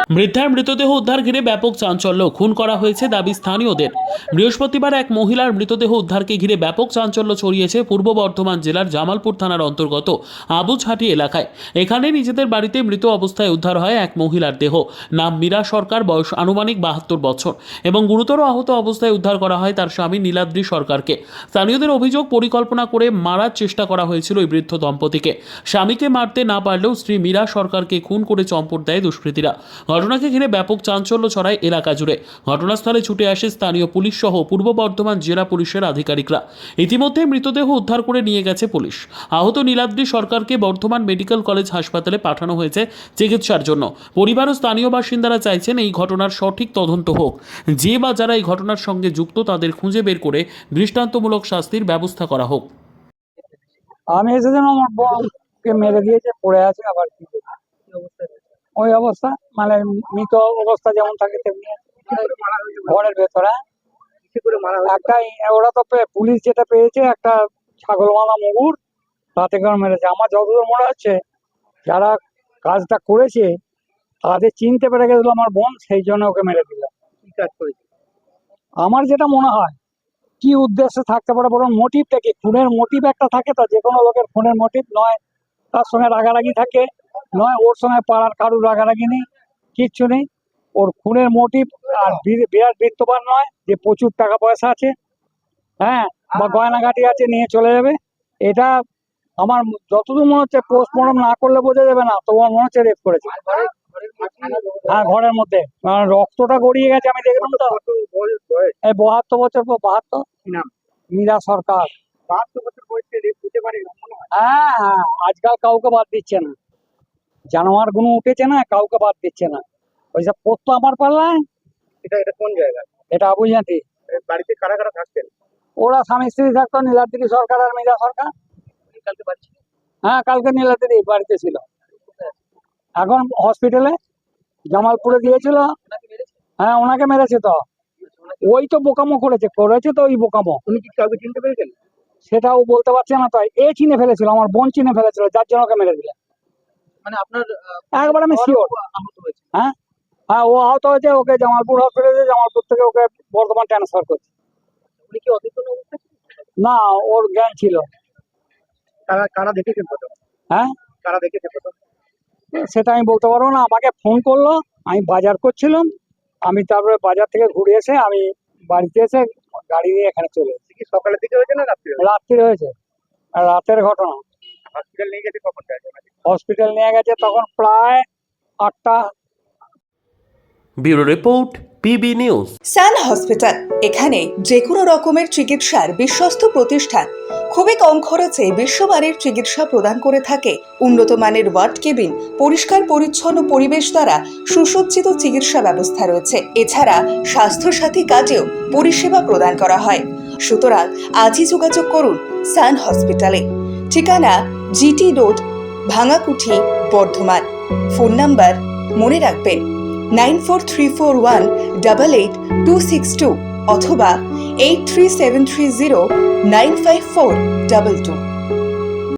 বৃদ্ধার মৃতদেহ উদ্ধার ঘিরে ব্যাপক চাঞ্চল্য, খুন করা হয়েছে দাবি স্থানীয়দের। বৃহস্পতিবার এক মহিলার মৃতদেহ উদ্ধারকে ঘিরে ব্যাপক চাঞ্চল্য ছড়িয়েছে পূর্ব বর্ধমান জেলার জামালপুর থানার অন্তর্গত আবুঝাটি এলাকায়। এখানে নিজেদের বাড়িতে মৃত অবস্থায় উদ্ধার হয় এক মহিলার দেহ। নাম মীরা সরকার, বয়স আনুমানিক 72 বছর এবং গুরুতর আহত অবস্থায় উদ্ধার করা হয় তার স্বামী নীলাদ্রি সরকারকে। স্থানীয়দের অভিযোগ, পরিকল্পনা করে মারার চেষ্টা করা হয়েছিল এই বৃদ্ধ দম্পতিকে। স্বামীকে মারতে না পারলেও স্ত্রী মীরা সরকারকে খুন করে চম্পট দেয় দুষ্কৃতীরা। ঘটনাকে ঘিরে ব্যাপক চাঞ্চল্য ছড়ায় এলাকা জুড়ে। ঘটনাস্থলে ছুটে আসে স্থানীয় পুলিশ সহ পূর্ব বর্ধমান জেলা পুলিশের আধিকারিকরা। ইতিমধ্যে মৃতদেহ উদ্ধার করে নিয়ে গেছে পুলিশ। আহত নীলাদ্রি সরকারকে বর্ধমান মেডিকেল কলেজ হাসপাতালে পাঠানো হয়েছে চিকিৎসার জন্য। পরিবার ও স্থানীয় বাসিন্দারা চাইছেন এই ঘটনার সঠিক তদন্ত হোক। যে বা যারা এই ঘটনার সঙ্গে যুক্ত তাদের খুঁজে বের করে দৃষ্টান্তমূলক শাস্তির ব্যবস্থা করা হোক। আমি এসেছিলাম, আমার বোনকে মেরে দিয়েছে, পড়ে আছে। আবার কি ওই অবস্থা, মানে মৃত অবস্থা যেমন থাকে তেমনি ঘরের ভেতরে। একটা ওরা তো পুলিশ যেটা পেয়েছে, একটা ছাগল মালা মুগুর, তাতে করে মেরেছে। আমার যতদূর মনে হচ্ছে যারা কাজটা করেছে তাদের চিনতে পেরে গেছিল আমার বোন, সেই জন্য ওকে মেরে দিল। আমার যেটা মনে হয়, কি উদ্দেশ্যে থাকতে পারে, বরং মোটিভটা কি? খুনের মোটিভ একটা থাকে, তো যে কোনো লোকের খুনের মোটিভ নয় তার সঙ্গে রাগারাগি থাকে, নয় ওর সঙ্গে পাড়ার কারুর রাগারাগি নেই, কিচ্ছু নেই। ওর খুনের মোটিভ আর বিরাট বিত্তবান নয় যে প্রচুর টাকা পয়সা আছে, হ্যাঁ, বা গয়নাঘাটি আছে, নিয়ে চলে যাবে। এটা আমার যতদূর মনে হচ্ছে, পোস্টমর্টম না করলে বোঝা যাবে না, তো মনে হচ্ছে রেপ করেছে। হ্যাঁ, ঘরের মধ্যে রক্তটা গড়িয়ে গেছে, আমি দেখলাম তো। এই 72 বছর, 72। মীরা সরকার। হ্যাঁ হ্যাঁ, আজকাল কাউকে বাদ দিচ্ছে না, জানোয়ার গুলো উঠেছে না, কাউকে বাদ দিচ্ছে না। ওইসব করতো আমার পাল্লায়। এটা কোন জায়গা? এটা আবুঝাটি। বাড়িতে কারা কারা থাকতেন? ওরা স্বামী স্ত্রী থাকতো, নীলাদ্রি সরকার আর মীরা সরকার। কালকে বাড়ি? হ্যাঁ, কালকে নীলাদ্রি বাড়িতে ছিল, এখন হসপিটালে জামালপুরে গিয়েছিল। হ্যাঁ, ওনাকে মেরেছে তো। ওই তো বোকামো করেছে তো, ওই বোকামো। উনি কি কাউকে চিনতে পেরেছেন? সেটাও বলতে পারছে না, তো এ চিনে ফেলেছিল, আমার বোন চিনে ফেলেছিল, যার জন্য ওকে মেরে দিলে। মানে আপনার একবার আমি শিওর। আহত হয়েছে? হ্যাঁ হ্যাঁ, ও আহত হয়েছে, ওকে জামালপুর হসপিটালে, জামালপুর থেকে ওকে বর্ধমান ট্রান্সফার করছে। উনি কি অচেতন অবস্থায় ছিলেন? না, ওর জ্ঞান ছিল। কারা দেখেছেন প্রথম? হ্যাঁ, কারা দেখেছে প্রথম? সেটা আমি বলতে পারবো না। আমাকে ফোন করলো, আমি বাজার করছিলাম, আমি তারপরে বাজার থেকে ঘুরে এসে আমি বাড়িতে এসে গাড়ি নিয়ে এখানে চলে এসেছি। কি সকালের দিকে হয়েছে না রাত্রে? রাত্রি হয়েছে, আর রাতের ঘটনা। হসপিটাল নিয়ে গেছে কখন? হসপিটাল নিয়ে গেছে তখন প্রায় 8টা। Bureau report, PB news. Sun hospital, এখানে যে কোনো রকমের চিকিৎসার বিশ্বস্ত প্রতিষ্ঠান। খুবই কম খরচে বিশ্বমানের চিকিৎসা প্রদান করে থাকে। উন্নত মানের ওয়ার্ড কেবিন, পরিষ্কার পরিচ্ছন্ন পরিবেশ দ্বারা সুসজ্জিত চিকিৎসা ব্যবস্থা রয়েছে। এছাড়া স্বাস্থ্যসাথী কাজেও পরিষেবা প্রদান করা হয়। সুতরাং আজই যোগাযোগ করুন সান হসপিটালে। ঠিকানা GT road, Bhangakuthi, Bardhaman. Phone number মনে রাখবেন 9434188262 অথবা 83730954222।